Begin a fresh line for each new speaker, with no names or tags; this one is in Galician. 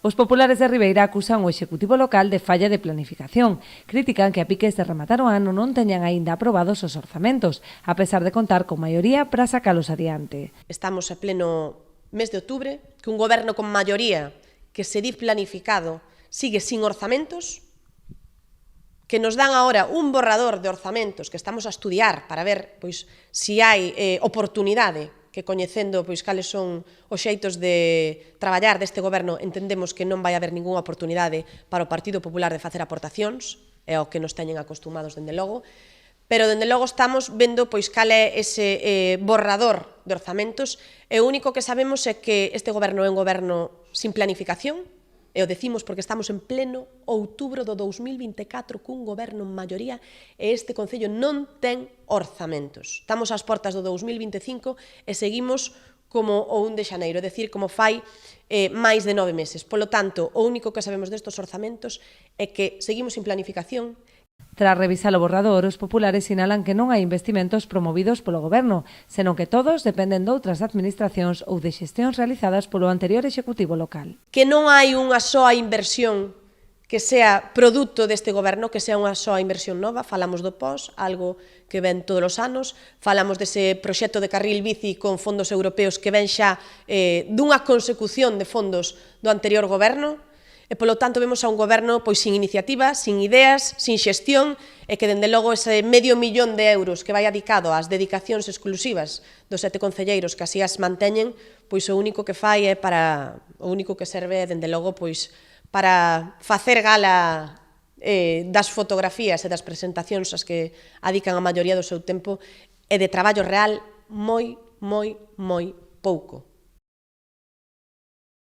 Os populares de Ribeira acusan o Executivo local de falla de planificación. Critican que a piques de rematar o ano non teñan aínda aprobados os orzamentos, a pesar de contar con maioría para sacalos adiante.
Estamos a pleno mes de outubro, que un goberno con maioría que se di planificado sigue sin orzamentos, que nos dan agora un borrador de orzamentos que estamos a estudiar para ver se hai oportunidade, que coñecendo cales son os xeitos de traballar deste goberno, entendemos que non vai haber ningunha oportunidade para o Partido Popular de facer aportacións, é o que nos teñen acostumados dende logo, pero dende logo estamos vendo cal é ese borrador de orzamentos, e o único que sabemos é que este goberno é un goberno sin planificación, e o decimos porque estamos en pleno outubro do 2024 cun goberno en maioría e este Concello non ten orzamentos. Estamos ás portas do 2025 e seguimos como o 1 de xaneiro, é dicir, como fai máis de 9 meses. Polo tanto, o único que sabemos destos orzamentos é que seguimos sin planificación.
Tras revisar o borrador, os populares sinalan que non hai investimentos promovidos polo Goberno, senón que todos dependen de outras administracións ou de xestións realizadas polo anterior Executivo local.
Que non hai unha soa inversión que sea produto deste Goberno, que sea unha soa inversión nova. Falamos do POS, algo que ven todos os anos, falamos dese proxecto de carril bici con fondos europeos que ven xa dunha consecución de fondos do anterior Goberno, e, polo tanto, vemos a un goberno sin iniciativa, sin ideas, sin xestión, e que, dende logo, ese medio millón de euros que vai dedicado ás dedicacións exclusivas dos 7 concelleiros que así as manteñen, o único que fai é o único que serve, dende logo, para facer gala das fotografías e das presentacións as que adican a maioría do seu tempo, e de traballo real moi pouco.